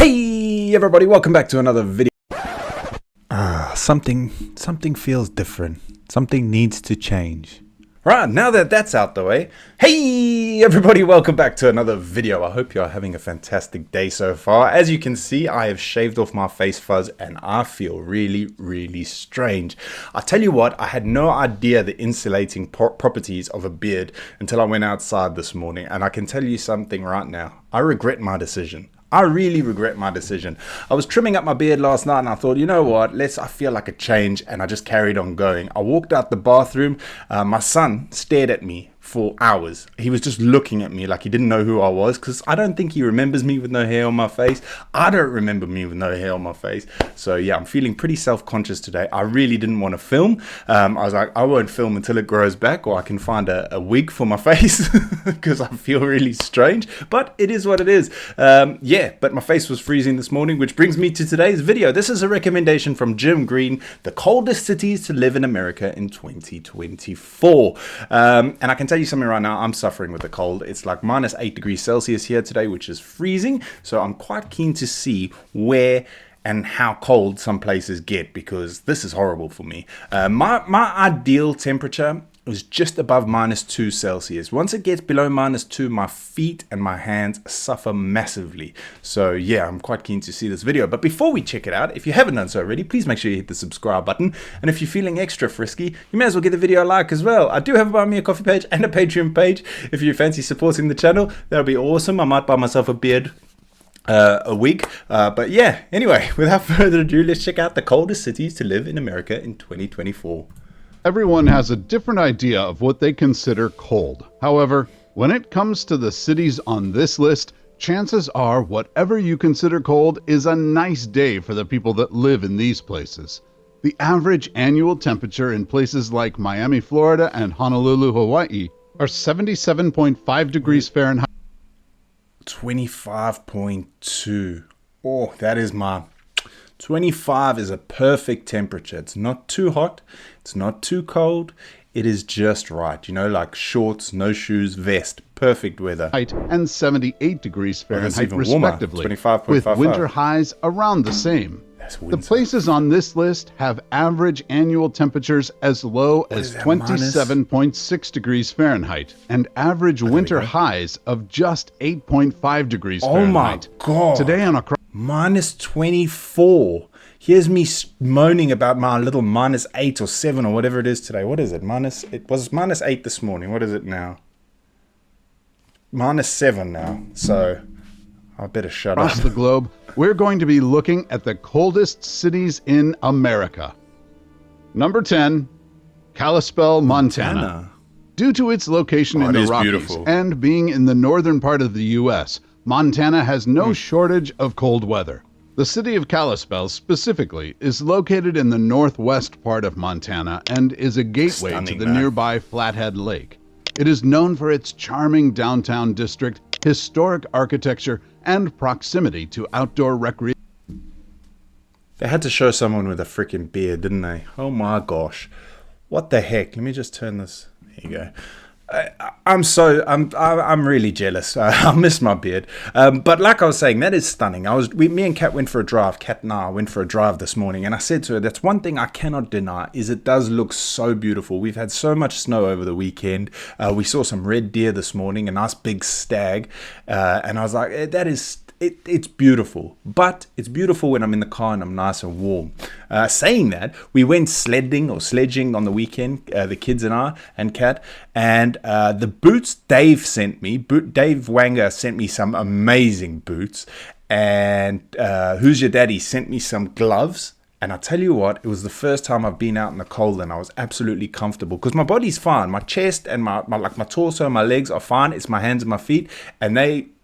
Hey everybody, welcome back to another video. Something feels different. Something needs to change. Right, now that that's out the way, hey everybody, welcome back to another video. I hope you're having a fantastic day so far. As you can see, I have shaved off my face fuzz and I feel really strange. I tell you what, I had no idea the insulating properties of a beard until I went outside this morning, and I can tell you something right now. I regret my decision. I really regret my decision. I was trimming up my beard last night and I thought, you know what, I feel like a change, and I just carried on going. I walked out the bathroom. My son stared at me for hours. He was just looking at me like he didn't know who I was, because I don't think he remembers me with no hair on my face. I don't remember me with no hair on my face. So yeah, I'm feeling pretty self-conscious today. I really didn't want to film. I was like, I won't film until it grows back, or I can find a wig for my face because I feel really strange, but it is what it is. Yeah, but my face was freezing this morning, which brings me to today's video. This is a recommendation from Jim Green, the coldest cities to live in America in 2024. And I can tell you something right now, I'm suffering with the cold. It's like minus 8 degrees Celsius here today, which is freezing. So I'm quite keen to see where and how cold some places get, because this is horrible for me. My ideal temperature is just above minus 2 Celsius. Once it gets below minus 2, my feet and my hands suffer massively. So yeah, I'm quite keen to see this video. But before we check it out, if you haven't done so already, please make sure you hit the subscribe button. And if you're feeling extra frisky, you may as well give the video a like as well. I do have a Buy Me a Coffee page and a Patreon page. If you fancy supporting the channel, that'll be awesome. I might buy myself a beard, a week, but yeah, anyway, without further ado, let's check out the coldest cities to live in America in 2024. Everyone has a different idea of what they consider cold. However, when it comes to the cities on this list, chances are whatever you consider cold is a nice day for the people that live in these places. The average annual temperature in places like Miami, Florida and Honolulu, Hawaii are 77.5 degrees Fahrenheit. 25.2. Oh, that is my 25 is a perfect temperature. It's not too hot, it's not too cold, it is just right. You know, like shorts, no shoes, vest, perfect weather. And 78 degrees Fahrenheit respectively, 25.55. with winter highs around the same. The places on this list have average annual temperatures as low as 27.6 degrees Fahrenheit and average winter highs of just 8.5 degrees Fahrenheit. Oh my God. Today on a minus 24. Here's me moaning about my little minus 8 or 7 or whatever it is today. What is it? It was minus 8 this morning. What is it now? Minus 7 now. So I better shut up. Across the globe, we're going to be looking at the coldest cities in America. Number 10, Kalispell, Montana. Due to its location in the Rockies and being in the northern part of the U.S., Montana has no shortage of cold weather. The city of Kalispell specifically is located in the northwest part of Montana and is a gateway to the nearby Flathead Lake. It is known for its charming downtown district, historic architecture, and proximity to outdoor recreation. They had to show someone with a freaking beard, didn't they? Oh my gosh. What the heck? Let me just turn this. There you go. I'm really jealous. I miss my beard. But like I was saying, that is stunning. Me and Kat went for a drive. Kat and I went for a drive this morning, and I said to her, that's one thing I cannot deny, is it does look so beautiful. We've had so much snow over the weekend. We saw some red deer this morning, a nice big stag, and I was like, it's beautiful, but it's beautiful when I'm in the car and I'm nice and warm. Saying that, we went sledging on the weekend, the kids and I and Kat, and the boots Dave sent me, Dave Wanger sent me some amazing boots, and Who's Your Daddy sent me some gloves. And I tell you what, it was the first time I've been out in the cold and I was absolutely comfortable, because my body's fine. My chest and my torso and my legs are fine. It's my hands and my feet, and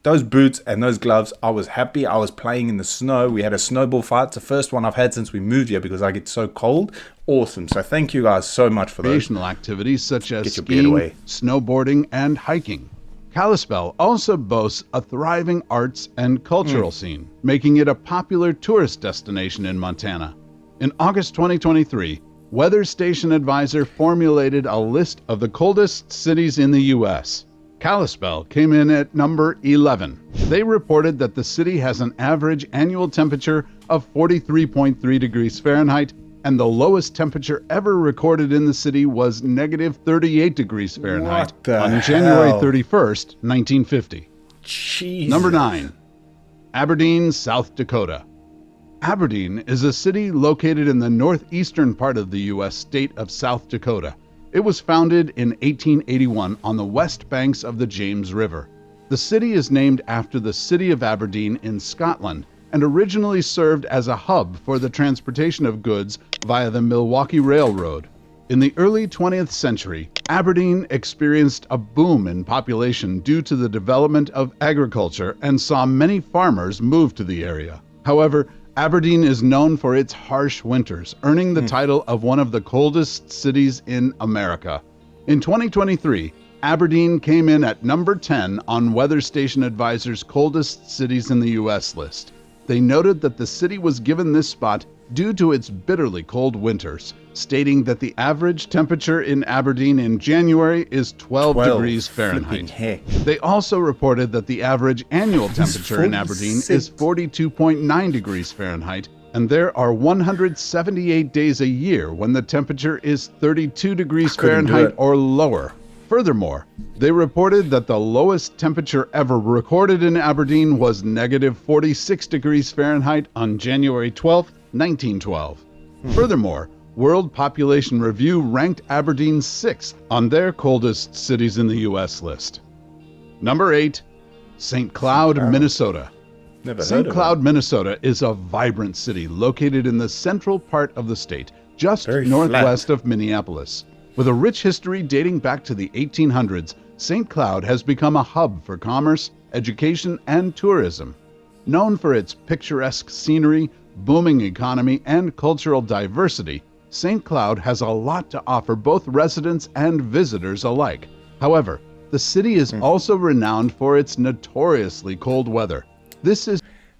those boots and those gloves, I was happy. I was playing in the snow. We had a snowball fight. It's the first one I've had since we moved here because I get so cold. Awesome. So thank you guys so much for those. Recreational activities such as skiing, snowboarding, and hiking. Kalispell also boasts a thriving arts and cultural scene, making it a popular tourist destination in Montana. In August 2023, Weather Station Advisor formulated a list of the coldest cities in the U.S. Kalispell came in at number 11. They reported that the city has an average annual temperature of 43.3 degrees Fahrenheit, and the lowest temperature ever recorded in the city was negative 38 degrees Fahrenheit on January 31st, 1950. Jesus. Number 9. Aberdine, South Dakota. Aberdeen is a city located in the northeastern part of the U.S. state of South Dakota. It was founded in 1881 on the west banks of the James River. The city is named after the city of Aberdeen in Scotland and originally served as a hub for the transportation of goods via the Milwaukee Railroad. In the early 20th century, Aberdeen experienced a boom in population due to the development of agriculture and saw many farmers move to the area. However, Aberdeen is known for its harsh winters, earning the title of one of the coldest cities in America. In 2023, Aberdeen came in at number 10 on Weather Station Advisor's Coldest Cities in the U.S. list. They noted that the city was given this spot due to its bitterly cold winters, stating that the average temperature in Aberdeen in January is 12 degrees Fahrenheit. They also reported that the average annual temperature in Aberdeen is 42.9 degrees Fahrenheit, and there are 178 days a year when the temperature is 32 degrees Fahrenheit or lower. Furthermore, they reported that the lowest temperature ever recorded in Aberdeen was negative 46 degrees Fahrenheit on January 12, 1912. Furthermore, World Population Review ranked Aberdeen 6th on their coldest cities in the U.S. list. Number 8, St. Cloud, Minnesota. St. Cloud, Minnesota is a vibrant city located in the central part of the state, just northwest of Minneapolis. With a rich history dating back to the 1800s, St. Cloud has become a hub for commerce, education, and tourism. Known for its picturesque scenery, booming economy, and cultural diversity, St. Cloud has a lot to offer both residents and visitors alike. However, the city is also renowned for its notoriously cold weather.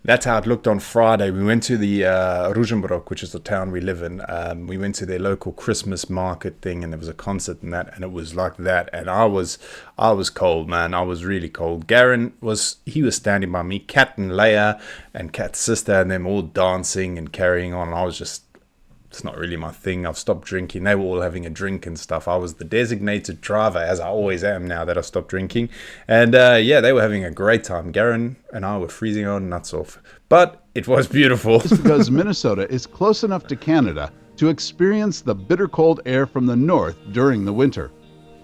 That's how it looked on Friday. We went to the Ruzenbroek, which is the town we live in. We went to their local Christmas market thing, and there was a concert and that, and it was like that. And I was cold, man. I was really cold. Garen was standing by me, Kat and Leia, and Kat's sister, and them all dancing and carrying on. And I was just, it's not really my thing. I've stopped drinking. They were all having a drink and stuff. I was the designated driver, as I always am now that I've stopped drinking. And yeah, they were having a great time. Garen and I were freezing our nuts off. But it was beautiful. It's because Minnesota is close enough to Canada to experience the bitter cold air from the north during the winter.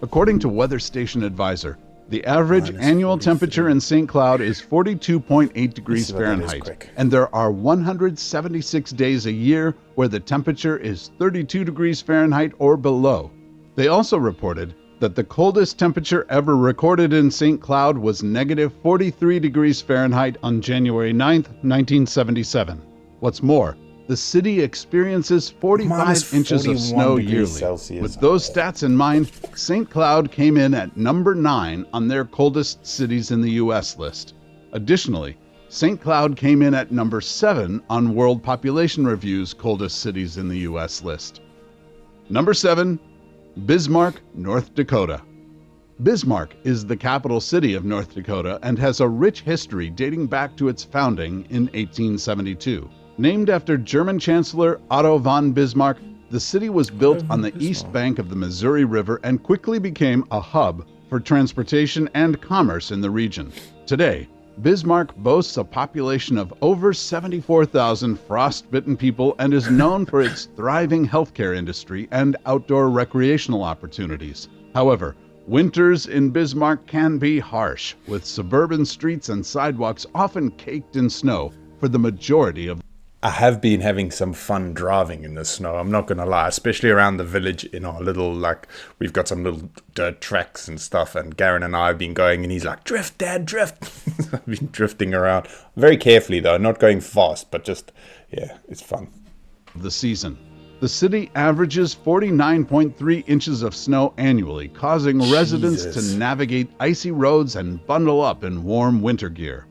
According to Weather Station Advisor, the average annual temperature in St. Cloud is 42.8 degrees Fahrenheit, and there are 176 days a year where the temperature is 32 degrees Fahrenheit or below. They also reported that the coldest temperature ever recorded in St. Cloud was negative 43 degrees Fahrenheit on January 9, 1977. What's more, the city experiences 45 inches of snow yearly. Celsius. With those stats in mind, St. Cloud came in at number 9 on their coldest cities in the U.S. list. Additionally, St. Cloud came in at number 7 on World Population Review's coldest cities in the U.S. list. Number 7, Bismarck, North Dakota. Bismarck is the capital city of North Dakota and has a rich history dating back to its founding in 1872. Named after German Chancellor Otto von Bismarck, the city was built on the east bank of the Missouri River and quickly became a hub for transportation and commerce in the region. Today, Bismarck boasts a population of over 74,000 frostbitten people and is known for its thriving healthcare industry and outdoor recreational opportunities. However, winters in Bismarck can be harsh, with suburban streets and sidewalks often caked in snow for the majority of. I have been having some fun driving in the snow, I'm not going to lie, especially around the village in our little, we've got some little dirt tracks and stuff, and Garen and I have been going, and he's like, drift, Dad, drift. I've been drifting around, very carefully though, not going fast, but just, yeah, it's fun. The season. The city averages 49.3 inches of snow annually, causing residents to navigate icy roads and bundle up in warm winter gear.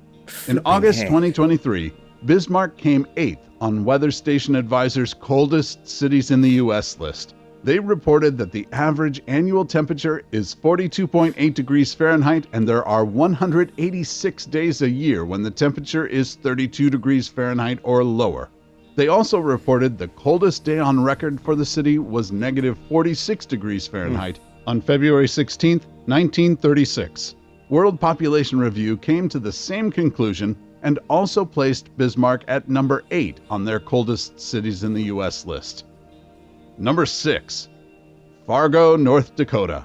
In August 2023, Bismarck came 8th on Weather Station Advisor's coldest cities in the U.S. list. They reported that the average annual temperature is 42.8 degrees Fahrenheit, and there are 186 days a year when the temperature is 32 degrees Fahrenheit or lower. They also reported the coldest day on record for the city was negative 46 degrees Fahrenheit on February 16, 1936. World Population Review came to the same conclusion and also placed Bismarck at number 8 on their coldest cities in the U.S. list. Number 6. Fargo, North Dakota.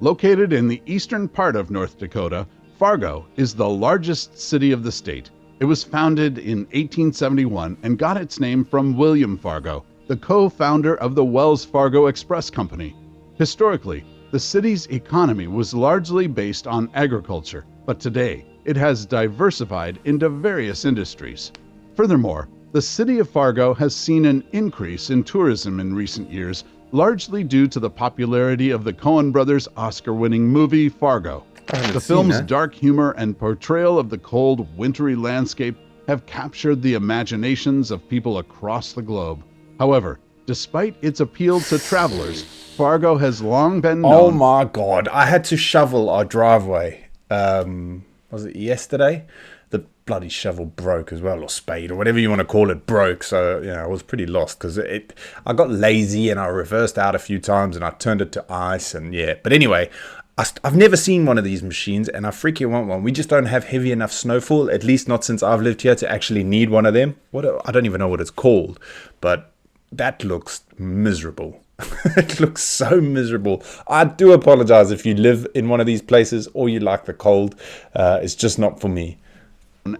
Located in the eastern part of North Dakota, Fargo is the largest city of the state. It was founded in 1871 and got its name from William Fargo, the co-founder of the Wells Fargo Express Company. Historically, the city's economy was largely based on agriculture, but today it has diversified into various industries. Furthermore, the city of Fargo has seen an increase in tourism in recent years, largely due to the popularity of the Coen brothers' Oscar-winning movie Fargo. The film's dark humor and portrayal of the cold, wintry landscape have captured the imaginations of people across the globe. However, despite its appeal to travelers, Fargo has long been known... Oh my God, I had to shovel our driveway. Was it yesterday? The bloody shovel broke as well, or spade, or whatever you want to call it, broke. So, I was pretty lost because I got lazy and I reversed out a few times and I turned it to ice and yeah. But anyway, I've never seen one of these machines and I freaking want one. We just don't have heavy enough snowfall, at least not since I've lived here, to actually need one of them. I don't even know what it's called, but that looks miserable. It looks so miserable. I do apologize if you live in one of these places or you like the cold. It's just not for me.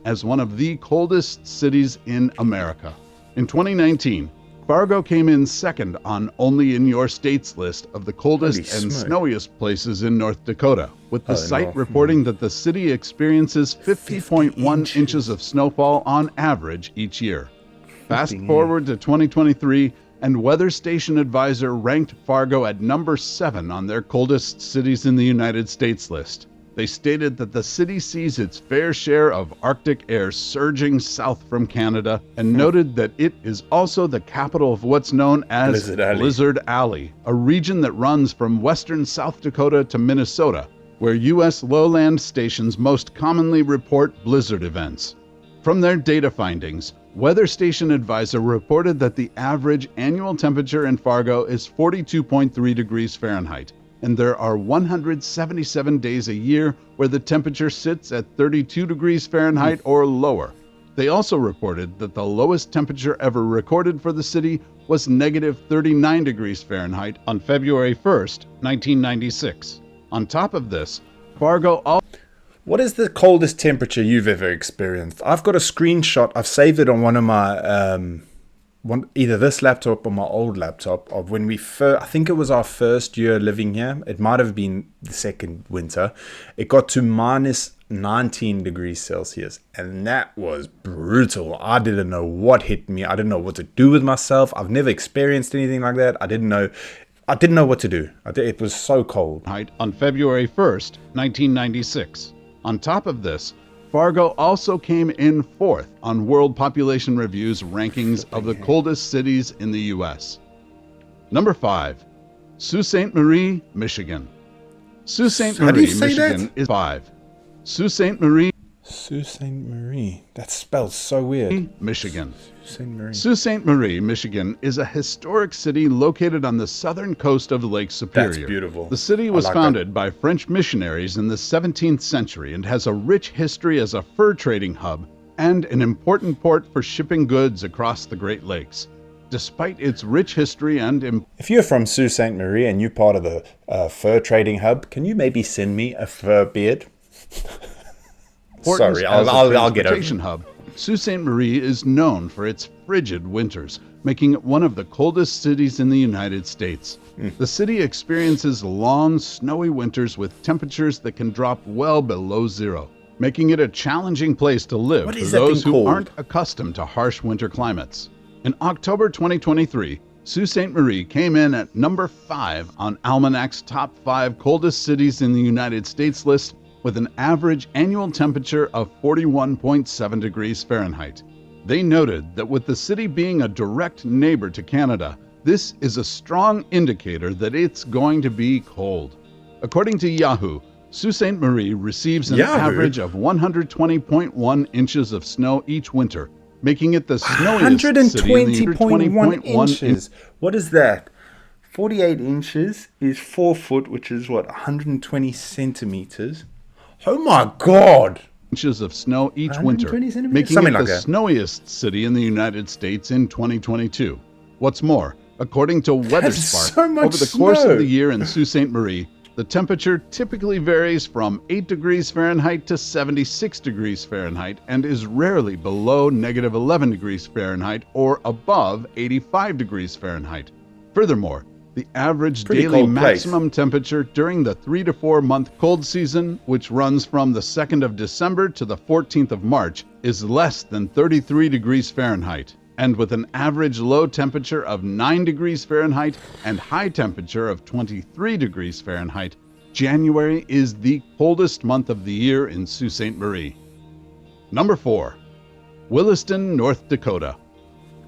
As one of the coldest cities in America. In 2019, Fargo came in second on Only in Your State's list of the coldest and snowiest places in North Dakota, with the site reporting that the city experiences 50.1 inches of snowfall on average each year. Fast forward to 2023, and Weather Station Advisor ranked Fargo at number 7 on their coldest cities in the United States list. They stated that the city sees its fair share of Arctic air surging south from Canada and noted that it is also the capital of what's known as Blizzard Alley, a region that runs from western South Dakota to Minnesota, where U.S. lowland stations most commonly report blizzard events. From their data findings, Weather Station Advisor reported that the average annual temperature in Fargo is 42.3 degrees Fahrenheit. And there are 177 days a year where the temperature sits at 32 degrees Fahrenheit or lower. They also reported that the lowest temperature ever recorded for the city was negative 39 degrees Fahrenheit on February 1st, 1996. On top of this, Fargo also... What is the coldest temperature you've ever experienced? I've got a screenshot. I've saved it on one of my... either this laptop or my old laptop of when we I think it was our first year living here. It might have been the second winter. It got to minus 19 degrees Celsius and that was brutal. I didn't know what hit me. I didn't know what to do with myself. I've never experienced anything like that. I didn't know what to do. It was so cold. On February 1st, 1996. On top of this, Fargo also came in 4th on World Population Review's rankings of the coldest cities in the U.S. Number 5, Sault Ste. Marie, Michigan. Sault Ste. Marie, Michigan is 5. Sault Ste. Marie. Sault Ste. Marie. That spells so weird. Michigan. Sault Ste. Marie. Sault Ste. Marie, Michigan is a historic city located on the southern coast of Lake Superior. That's beautiful. The city was founded by French missionaries in the 17th century and has a rich history as a fur trading hub and an important port for shipping goods across the Great Lakes. Despite its rich history and... If you're from Sault Ste. Marie and you're part of the fur trading hub, can you maybe send me a fur beard? Sorry, I'll get over. Hub. Sault Ste. Marie is known for its frigid winters, making it one of the coldest cities in the United States. The city experiences long, snowy winters with temperatures that can drop well below zero, making it a challenging place to live for those who aren't accustomed to harsh winter climates. In October 2023, Sault Ste. Marie came in at number 5 on Almanac's top 5 coldest cities in the United States list, with an average annual temperature of 41.7 degrees Fahrenheit. They noted that with the city being a direct neighbor to Canada, This is a strong indicator that it's going to be cold. According to Yahoo, Sault Ste. Marie receives an average of 120.1 inches of snow each winter, making it the snowiest city in the 120.1 inches. What is that? 48 inches is 4 foot, which is what, 120 centimeters? Oh my God! Inches of snow each winter, making Something it like the that. snowiest city in the United States in 2022. What's more, according to WeatherSpark, so much over the course snow. of the year in Sault Ste. Marie, the temperature typically varies from 8 degrees Fahrenheit to 76 degrees Fahrenheit and is rarely below negative 11 degrees Fahrenheit or above 85 degrees Fahrenheit. Furthermore, the average Pretty daily cold place. maximum temperature during the 3 to 4 month cold season, which runs from the 2nd of December to the 14th of March, is less than 33 degrees Fahrenheit. And with an average low temperature of 9 degrees Fahrenheit and high temperature of 23 degrees Fahrenheit, January is the coldest month of the year in Sault Ste. Marie. Number 4. Williston, North Dakota.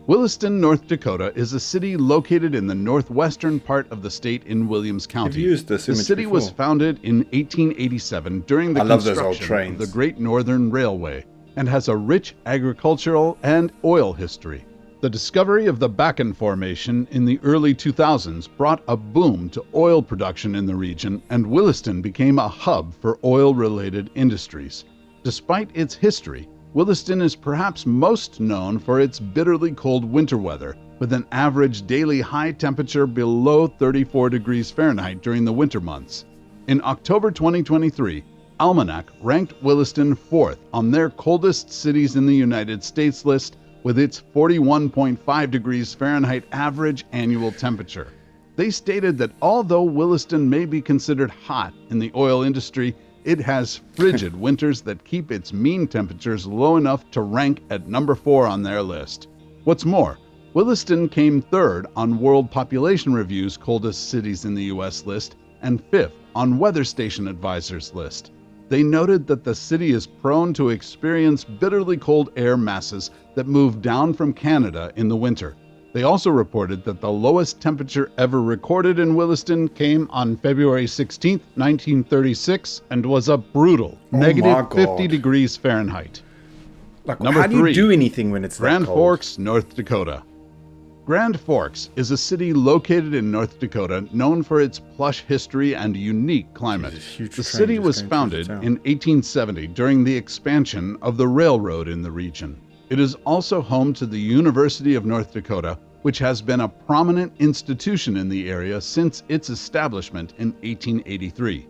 Williston, North Dakota is a city located in the northwestern part of the state in Williams County. used this The image city was before. founded in 1887 during the I love those old construction of trains. the Great Northern Railway and has a rich agricultural and oil history. The discovery of the Bakken Formation in the early 2000s brought a boom to oil production in the region, and Williston became a hub for oil-related industries. Despite its history, Williston is perhaps most known for its bitterly cold winter weather, with an average daily high temperature below 34 degrees Fahrenheit during the winter months. In October 2023, Almanac ranked Williston 4th on their coldest cities in the United States list with its 41.5 degrees Fahrenheit average annual temperature. They stated that although Williston may be considered hot in the oil industry, it has frigid winters that keep its mean temperatures low enough to rank at number 4 on their list. What's more, Williston came 3rd on World Population Review's coldest cities in the U.S. list and 5th on Weather Station Advisor's list. They noted that the city is prone to experience bitterly cold air masses that move down from Canada in the winter. They also reported that the lowest temperature ever recorded in Williston came on February 16, 1936, and was a brutal negative 50 degrees Fahrenheit. Like, Number how do you 3, do anything when it's that Grand cold? Forks, North Dakota. Grand Forks is a city located in North Dakota known for its plush history and unique climate. huge The train city just was came through founded the town. in 1870 during the expansion of the railroad in the region. It is also home to the University of North Dakota, which has been a prominent institution in the area since its establishment in 1883.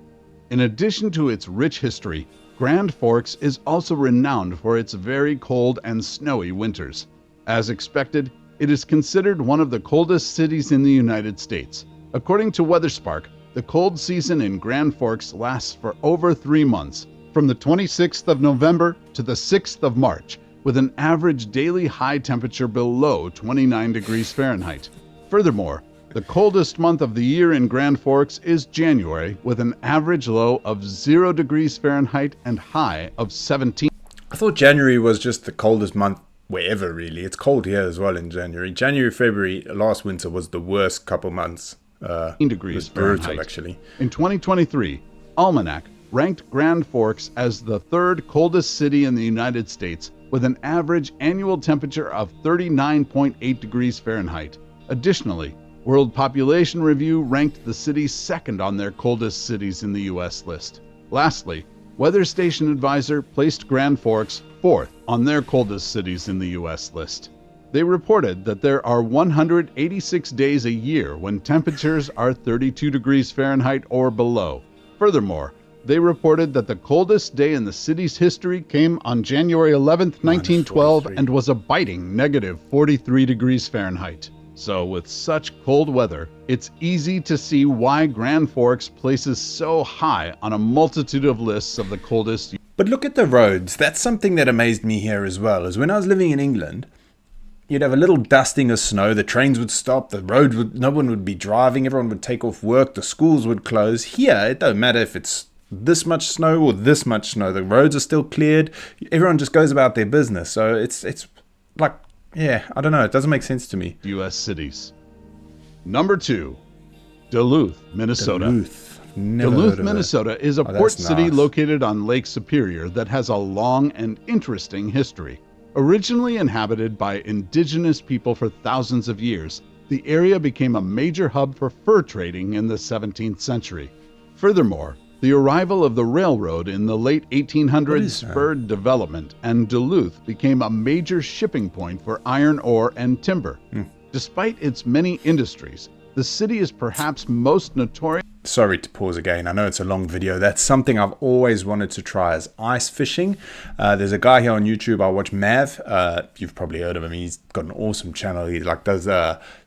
In addition to its rich history, Grand Forks is also renowned for its very cold and snowy winters. As expected, it is considered one of the coldest cities in the United States. According to WeatherSpark, the cold season in Grand Forks lasts for over 3 months, from the 26th of November to the 6th of March, with an average daily high temperature below 29 degrees Fahrenheit. Furthermore, the coldest month of the year in Grand Forks is January, with an average low of 0 degrees Fahrenheit and high of 17. I thought January was just the coldest month wherever, really. It's cold here as well in January. January, February, last winter was the worst couple months. Degrees it was brutal, Fahrenheit. actually. In 2023, Almanac ranked Grand Forks as the 3rd coldest city in the United States, with an average annual temperature of 39.8 degrees Fahrenheit. Additionally, World Population Review ranked the city 2nd on their coldest cities in the U.S. list. Lastly, Weather Station Advisor placed Grand Forks 4th on their coldest cities in the U.S. list. They reported that there are 186 days a year when temperatures are 32 degrees Fahrenheit or below. Furthermore, they reported that the coldest day in the city's history came on January 11, 1912, 43. and was a biting negative 43 degrees Fahrenheit. So with such cold weather, it's easy to see why Grand Forks places so high on a multitude of lists of the coldest. But look at the roads. That's something that amazed me here as well. Is when I was living in England, you'd have a little dusting of snow. The trains would stop. The road would, no one would be driving. Everyone would take off work. The schools would close. Here, it don't matter if it's this much snow or this much snow. The roads are still cleared. Everyone just goes about their business. So it's like, yeah, I don't know. It doesn't make sense to me. U.S. cities. Number 2, Duluth, Minnesota. Duluth, Minnesota is a port city located on Lake Superior that has a long and interesting history. Originally inhabited by indigenous people for thousands of years, the area became a major hub for fur trading in the 17th century. Furthermore, the arrival of the railroad in the late 1800s spurred development, and Duluth became a major shipping point for iron ore and timber. Despite its many industries, the city is perhaps most notorious. Sorry to pause again. I know it's a long video. That's something I've always wanted to try, is ice fishing. There's a guy here on YouTube. I watch Mav. You've probably heard of him. He's got an awesome channel. He does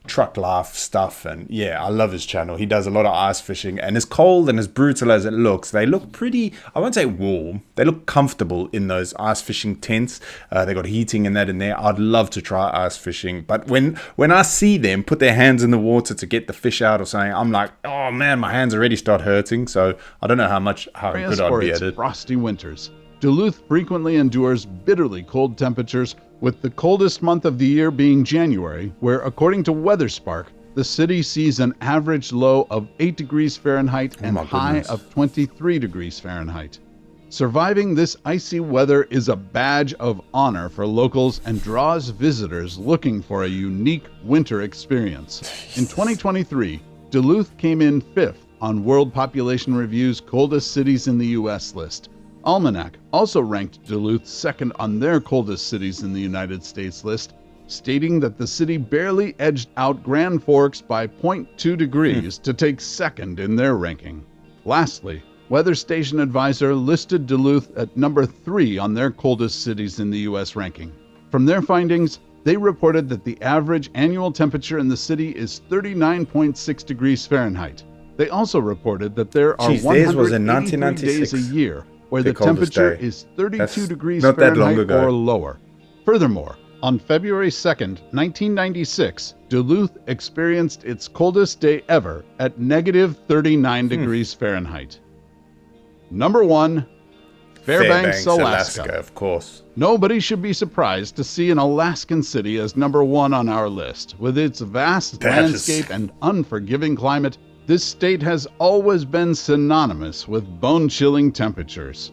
truck life stuff, and yeah, I love his channel. He does a lot of ice fishing, and as cold and as brutal as it looks, they look pretty, I won't say warm, they look comfortable in those ice fishing tents. They got heating and that in there. I'd love to try ice fishing, but when I see them put their hands in the water to get the fish out or something, I'm like, oh man, my hands already start hurting. So I don't know how good I'd be at it. Frosty winters. Duluth frequently endures bitterly cold temperatures, with the coldest month of the year being January, where, according to WeatherSpark, the city sees an average low of 8 degrees Fahrenheit and high of 23 degrees Fahrenheit. Surviving this icy weather is a badge of honor for locals and draws visitors looking for a unique winter experience. In 2023, Duluth came in 5th on World Population Review's Coldest Cities in the U.S. list. Almanac also ranked Duluth 2nd on their Coldest Cities in the United States list, stating that the city barely edged out Grand Forks by 0.2 degrees to take 2nd in their ranking. Lastly, Weather Station Advisor listed Duluth at number 3 on their Coldest Cities in the U.S. ranking. From their findings, they reported that the average annual temperature in the city is 39.6 degrees Fahrenheit. They also reported that there are 183 days a year where the temperature is 32 degrees Fahrenheit or lower. Furthermore, on February 2nd, 1996, Duluth experienced its coldest day ever at negative 39 degrees Fahrenheit. Number 1, Fairbanks, Alaska. Of course. Nobody should be surprised to see an Alaskan city as number 1 on our list. With its vast landscape and unforgiving climate, this state has always been synonymous with bone-chilling temperatures.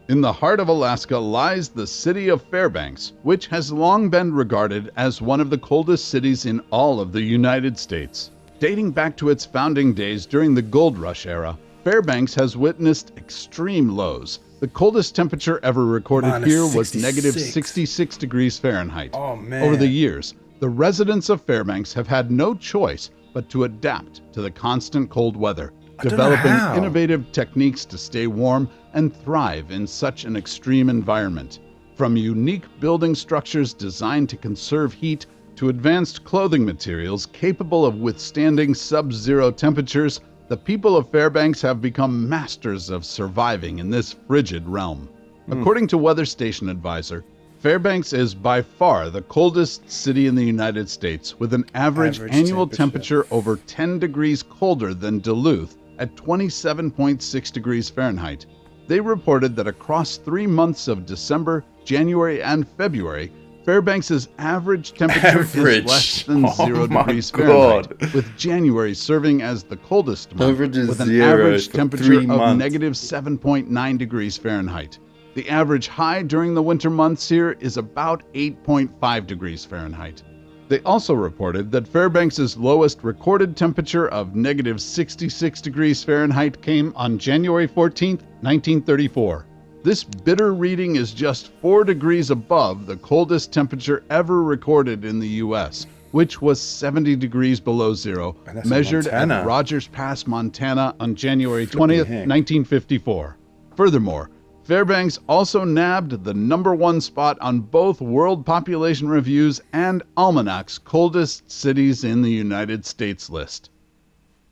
In the heart of Alaska lies the city of Fairbanks, which has long been regarded as one of the coldest cities in all of the United States. Dating back to its founding days during the Gold Rush era, Fairbanks has witnessed extreme lows. The coldest temperature ever recorded here was negative 66 degrees Fahrenheit. Oh, man. Over the years, the residents of Fairbanks have had no choice but to adapt to the constant cold weather, developing innovative techniques to stay warm and thrive in such an extreme environment. From unique building structures designed to conserve heat to advanced clothing materials capable of withstanding sub-zero temperatures, the people of Fairbanks have become masters of surviving in this frigid realm. According to Weather Station Advisor, Fairbanks is by far the coldest city in the United States, with an average annual temperature over 10 degrees colder than Duluth at 27.6 degrees Fahrenheit. They reported that across 3 months of December, January, and February, Fairbanks' average temperature is less than 0 degrees Fahrenheit, with January serving as the coldest month, with an average temperature of negative 7.9 degrees Fahrenheit. The average high during the winter months here is about 8.5 degrees Fahrenheit. They also reported that Fairbanks' lowest recorded temperature of negative 66 degrees Fahrenheit came on January 14, 1934. This bitter reading is just 4 degrees above the coldest temperature ever recorded in the U.S., which was 70 degrees below zero, measured at Rogers Pass, Montana on January 20th, 1954. Furthermore, Fairbanks also nabbed the number 1 spot on both World Population Review's and Almanac's Coldest Cities in the United States list.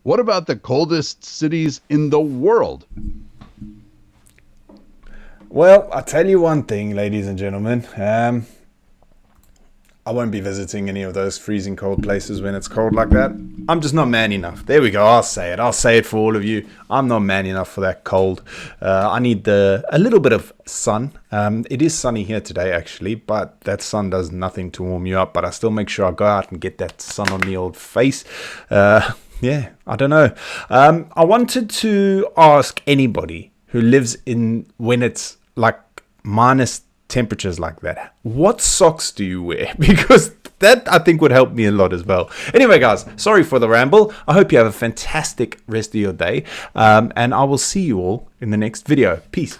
What about the coldest cities in the world? Well, I'll tell you one thing, ladies and gentlemen. I won't be visiting any of those freezing cold places when it's cold like that. I'm just not man enough. There we go. I'll say it. I'll say it for all of you. I'm not man enough for that cold. I need a little bit of sun. It is sunny here today, actually, but that sun does nothing to warm you up. But I still make sure I go out and get that sun on the old face. Yeah, I don't know. I wanted to ask anybody who lives in when it's like minus temperatures like that, what socks do you wear? Because that I think would help me a lot as well. Anyway, guys, sorry for the ramble. I hope you have a fantastic rest of your day, and I will see you all in the next video. Peace.